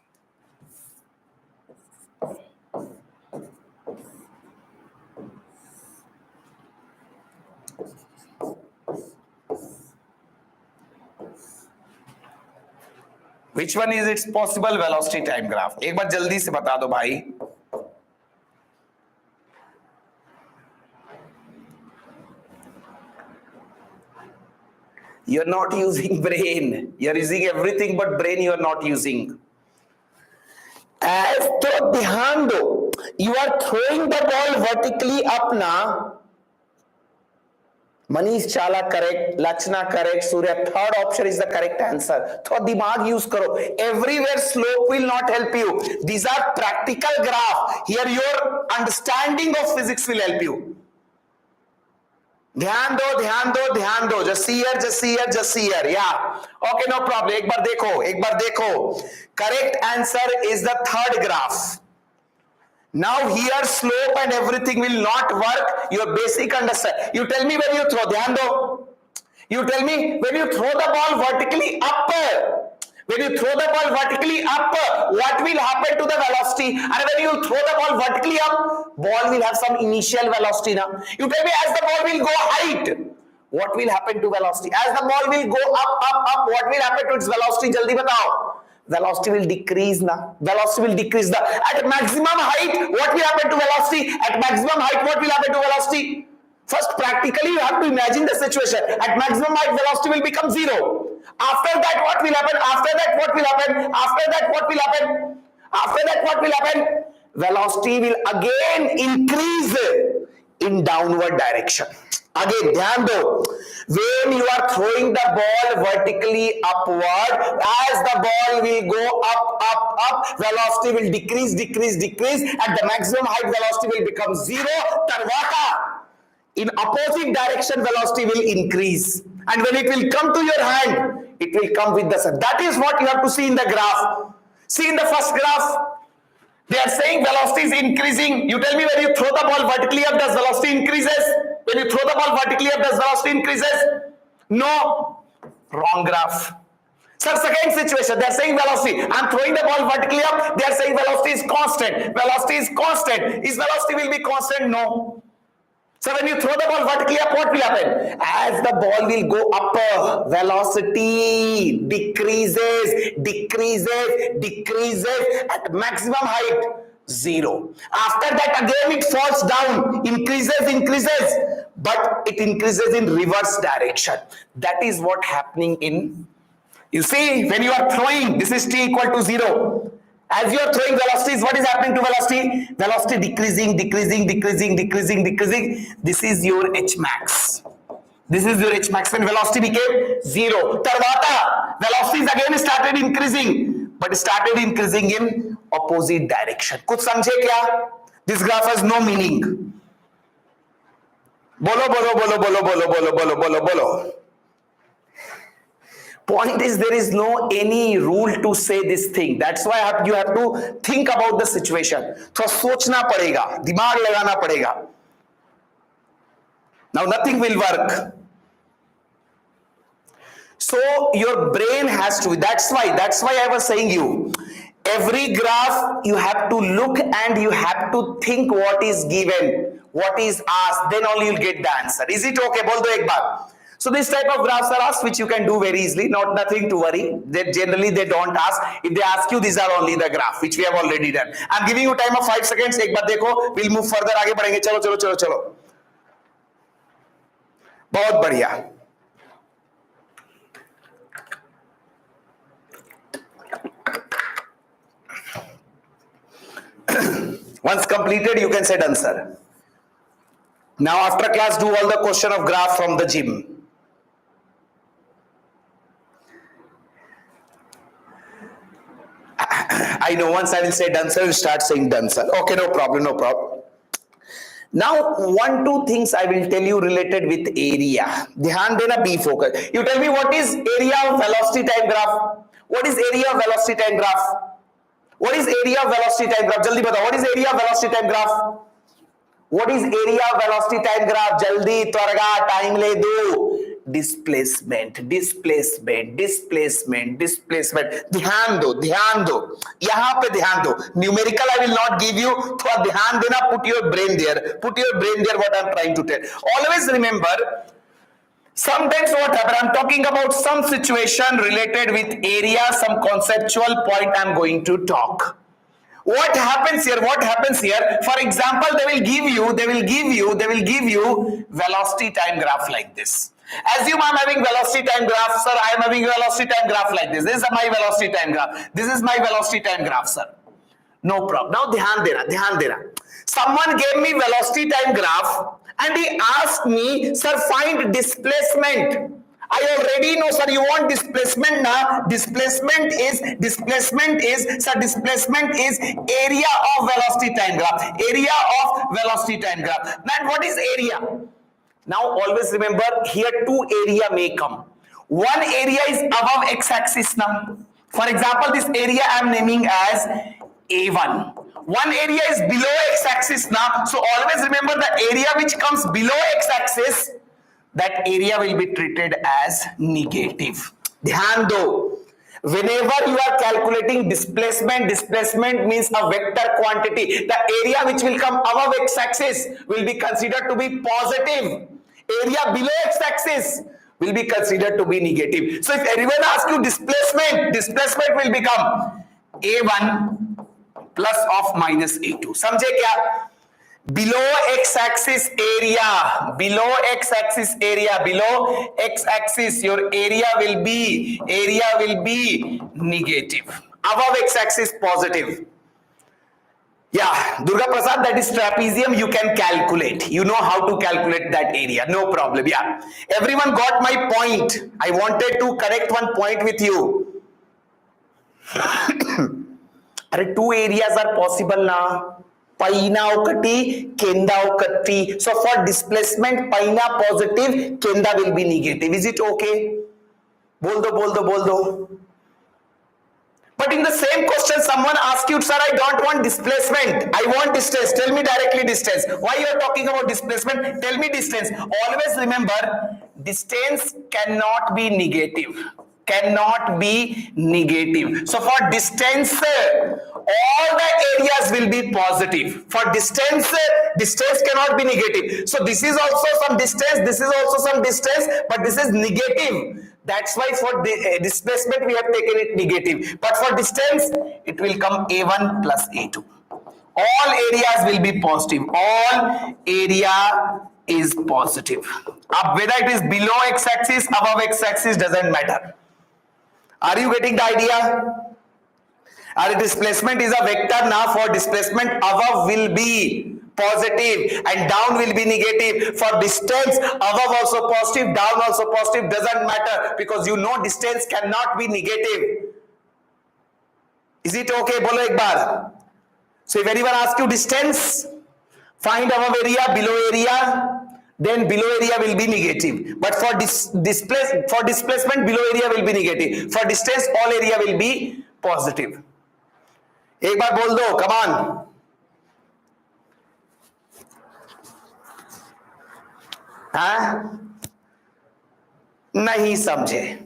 Which one is its possible velocity time graph? एक बार जल्दी से बता दो भाई. You're not using brain. You're using everything but brain you are not using. As तो ध्यान दो. You are throwing the ball vertically up ना. Manish Chala correct, Lachna correct, Surya third option is the correct answer. थोड़ा दिमाग use करो. Everywhere slope will not help you. These are practical graph. Here your understanding of physics will help you. ध्यान दो ध्यान दो ध्यान दो. Just see here, just see here, just see here. Yeah. Okay, no problem. एक बार देखो. Correct answer is the third graph. Now here slope and everything will not work. Your basic understand. You tell me when you throw. ध्यान दो. You tell me when you throw the ball vertically up. When you throw the ball vertically up, what will happen to the velocity? And when you throw the ball vertically up, ball will have some initial velocity now. You tell me as the ball will go height, what will happen to velocity? As the ball will go up, what will happen to its velocity? Jaldi batao. Velocity will decrease now. Velocity will decrease. At maximum height, what will happen to velocity? At maximum height, what will happen to velocity? First, practically, you have to imagine the situation. At maximum height, velocity will become 0. After that, what will happen? After that, what will happen? After that, what will happen? After that, what will happen? Velocity will again increase in downward direction. Again, ध्यान दो. When you are throwing the ball vertically upward, as the ball will go up, velocity will decrease. At the maximum height, velocity will become 0. Tarvata, in opposite direction, velocity will increase. And when it will come to your hand, it will come with the sun. That is what you have to see in the graph. See in the first graph, they are saying velocity is increasing. You tell me when you throw the ball vertically up, does velocity increases? When you throw the ball vertically up, does velocity increases? No. Wrong graph. Sir, second situation, they are saying velocity. I am throwing the ball vertically up. They are saying velocity is constant. Velocity is constant. Is velocity will be constant? No. So when you throw the ball vertically up, what will happen? As the ball will go up, velocity decreases at maximum height, 0. After that again it falls down, increases, but it increases in reverse direction. That is what happening in, you see, when you are throwing, this is t equal to 0. As you are throwing velocities, what is happening to velocity? Velocity decreasing. This is your H max. This is your H max when velocity became 0. Tarvata, velocities again started increasing, but started increasing in opposite direction. कुछ समझे क्या? This graph has no meaning. बोलो. Point is, there is no any rule to say this thing. That's why you have to think about the situation. थोड़ा सोचना पड़ेगा, दिमाग लगाना पड़ेगा. Now nothing will work. So your brain has to. That's why I was saying you. Every graph you have to look and you have to think what is given, what is asked. Then only you'll get the answer. Is it okay? बोल दो एक बार. So this type of graphs are asked, which you can do very easily. Nothing to worry. Generally they don't ask. If they ask you, these are only the graph which we have already done. I'm giving you time of 5 seconds. एक बार देखो. We'll move further. आगे बढ़ेंगे. चलो. बहुत बढ़िया. Once completed, you can say done, sir. Now after class, do all the question of graph from the gym. I know once I will say done, sir, you start saying done, sir. Okay, no problem. Now, 1-2 things I will tell you related with area. ध्यान देना, be focused. You tell me what is area of velocity time graph? What is area of velocity time graph? What is area of velocity time graph? जल्दी बताओ. What is area of velocity time graph? What is area of velocity time graph? जल्दी त्वरगा time ले दो. Displacement, displacement, displacement, displacement. ध्यान दो, ध्यान दो, यहां पे ध्यान दो। Numerical I will not give you, थोड़ा ध्यान देना। Put your brain there, put your brain there, what I am trying to tell. Always remember, sometimes what happen, I'm talking about some situation related with area, some conceptual point I'm going to talk. What happens here? What happens here? For example, they will give you velocity time graph like this. Assume I'm having velocity time graph, sir. I am having velocity time graph like this. This is my velocity time graph. This is my velocity time graph, sir. No problem. Now ध्यान देना, ध्यान देना. Someone gave me velocity time graph and he asked me, sir, find displacement. I already know, sir, you want displacement now. Displacement is area of velocity time graph. Area of velocity time graph. Man, what is area? Now always remember, here two area may come. One area is above x-axis now. For example, this area I am naming as A1. One area is below x-axis now. So always remember, the area which comes below x-axis, that area will be treated as negative. ध्यान दो, whenever you are calculating displacement, displacement means a vector quantity. The area which will come above x-axis will be considered to be positive. Area below x-axis will be considered to be negative. So if anyone asks you displacement, displacement will become A1 plus of minus A2. समझे क्या? Below x-axis area, below x-axis area, below x-axis, your area will be negative. Above x-axis positive. Yeah, Durga Prasad, that is trapezium. You can calculate. You know how to calculate that area. No problem. Yeah, everyone got my point. I wanted to correct one point with you. Two areas are possible now. Paina okati, kenda okati. So for displacement, paina positive, kenda will be negative. Is it okay? Bol do. But in the same question, someone asks you, sir, I don't want displacement. I want distance. Tell me directly distance. Why you are talking about displacement? Tell me distance. Always remember, distance cannot be negative. Cannot be negative. So for distance, all the areas will be positive. For distance, distance cannot be negative. So this is also some distance, this is also some distance, but this is negative. That's why for displacement we have taken it negative. But for distance, it will come A1 plus A2. All areas will be positive. All area is positive. Whether it is below x-axis, above x-axis, doesn't matter. Are you getting the idea? Our displacement is a vector now. For displacement, above will be positive and down will be negative. For distance, above also positive, down also positive, doesn't matter, because you know distance cannot be negative. Is it okay? Bolo ek baar. So if anyone asks you distance, find above area, below area, then below area will be negative. But for displacement, below area will be negative. For distance, all area will be positive. एक बार बोल दो, come on. हाँ? नहीं समझे.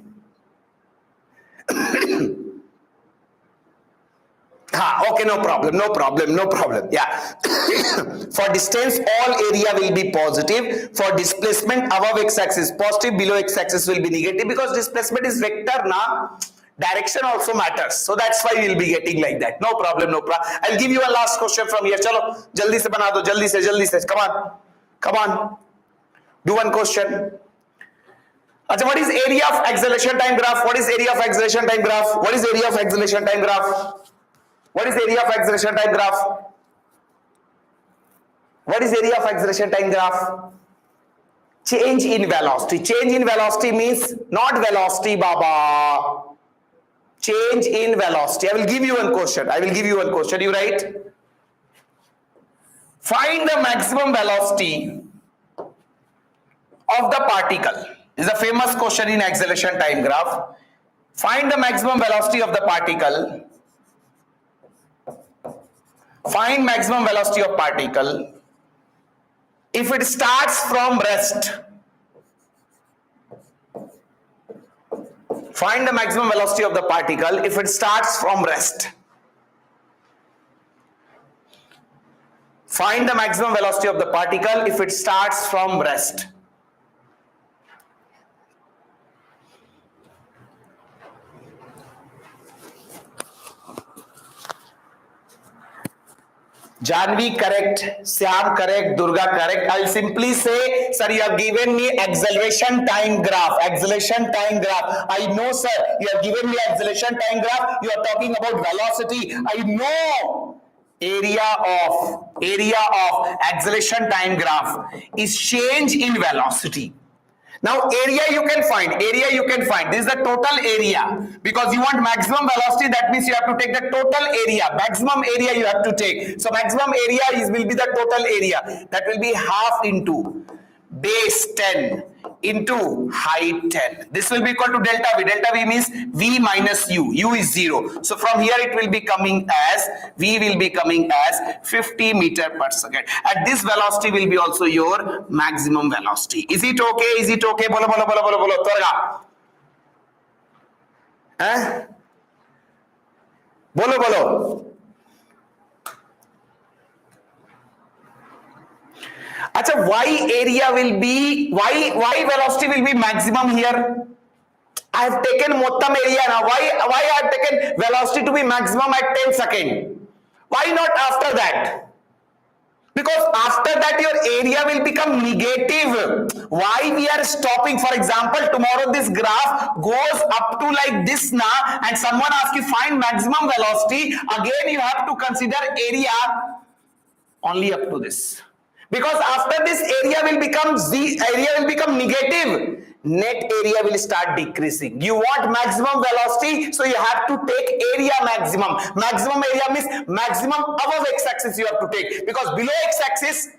Okay, no problem. Yeah. For distance, all area will be positive. For displacement, above x-axis positive, below x-axis will be negative, because displacement is vector na. Direction also matters. So that's why we'll be getting like that. No problem. I'll give you a last question from here. Chalo, jaldi se bana do, jaldi se. Come on. Do one question. Achha, what is area of acceleration time graph? What is area of acceleration time graph? What is area of acceleration time graph? What is area of acceleration time graph? What is area of acceleration time graph? Change in velocity. Change in velocity means not velocity, Baba. Change in velocity. I will give you one question. You write. Find the maximum velocity of the particle. This is a famous question in acceleration time graph. Find the maximum velocity of the particle. Find maximum velocity of particle if it starts from rest. Find the maximum velocity of the particle if it starts from rest. Find the maximum velocity of the particle if it starts from rest. Janvi correct, Syam correct, Durga correct. I'll simply say, sir, you have given me acceleration time graph. Acceleration time graph. I know, sir, you have given me acceleration time graph. You are talking about velocity. I know. Area of acceleration time graph is change in velocity. Now area you can find. This is the total area, because you want maximum velocity. That means you have to take the total area. Maximum area you have to take. So maximum area will be the total area. That will be half into base 10 into height 10. This will be equal to delta V. Delta V means V minus U. U is 0. So from here it will be coming as, V will be coming as 50 meter per second. At this velocity will be also your maximum velocity. Is it okay? Is it okay? Bolo, bolo, bolo, bolo, bolo. Torga. Bolo, bolo. Achha, why area will be, why velocity will be maximum here? I have taken mottam area now. Why I have taken velocity to be maximum at 10 seconds? Why not after that? Because after that your area will become negative. Why we are stopping? For example, tomorrow this graph goes up to like this now, and someone asks you find maximum velocity. Again you have to consider area only up to this. Because after this area will become negative, net area will start decreasing. You want maximum velocity, so you have to take area maximum. Maximum area means maximum above x-axis you have to take, because below x-axis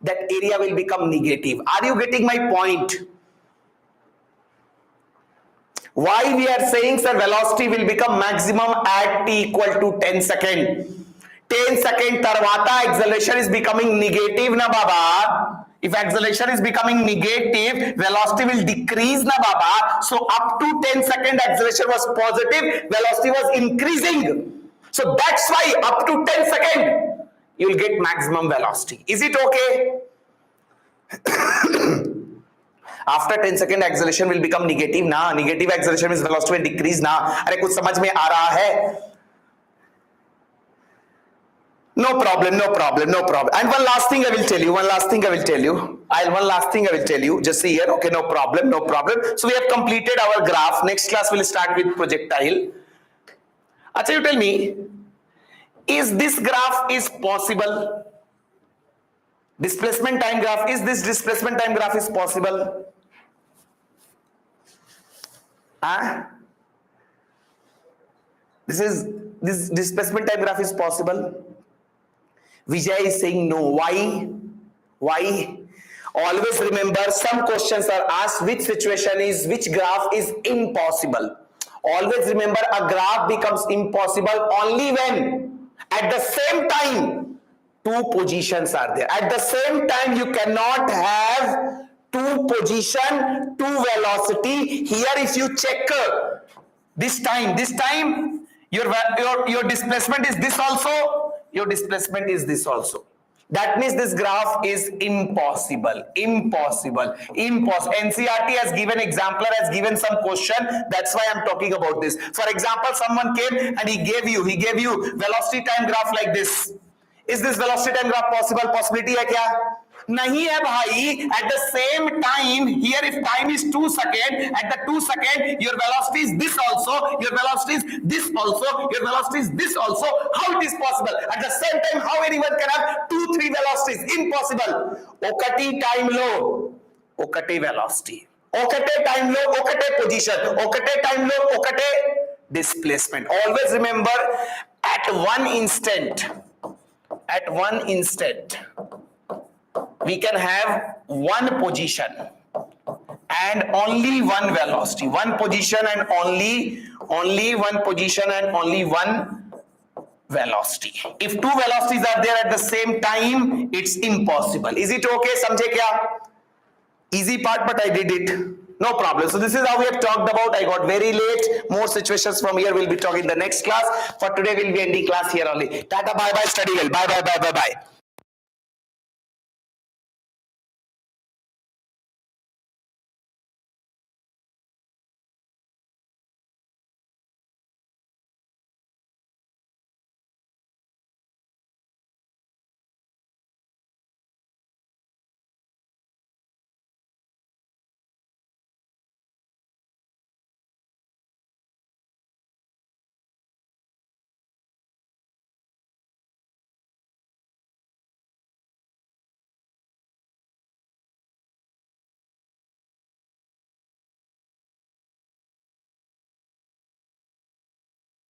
that area will become negative. Are you getting my point? Why we are saying, sir, velocity will become maximum at t equal to 10 seconds. 10 second tarvata acceleration is becoming negative na baba. If acceleration is becoming negative, velocity will decrease na baba. So up to 10 second acceleration was positive, velocity was increasing. So that's why up to 10 second you will get maximum velocity. Is it okay? After 10 second acceleration will become negative na. Negative acceleration means velocity will decrease na. अरे कुछ समझ में आ रहा है? No problem. And one last thing I will tell you. Just see here. Okay, no problem. So we have completed our graph. Next class we'll start with projectile. Acha, you tell me, is this graph is possible? Displacement time graph. Is this displacement time graph is possible? This displacement time graph is possible? Vijay is saying no. Why? Always remember, some questions are asked which graph is impossible. Always remember, a graph becomes impossible only when at the same time two positions are there. At the same time you cannot have two position, two velocity. Here if you check this time your displacement is this also. Your displacement is this also. That means this graph is impossible. NCERT has given exemplar, has given some question. That's why I'm talking about this. For example, someone came and he gave you velocity time graph like this. Is this velocity time graph possible? Possibility hai kya? नहीं है भाई. At the same time, here if time is 2 seconds, at the 2 seconds your velocity is this also, your velocity is this also, your velocity is this also. How it is possible? At the same time, how anyone can have 2-3 velocities? Impossible. Okati time low, okate velocity. Okate time low, okate position. Okate time low, okate displacement. Always remember, at one instant, we can have one position and only one velocity. One position and only one position and only one velocity. If two velocities are there at the same time, it's impossible. Is it okay? Samjhe kya? Easy part, but I did it. No problem. So this is how we have talked about. I got very late. More situations from here we'll be talking in the next class. For today we'll be ending class here only. Tata, bye bye, study well. Bye bye bye bye bye.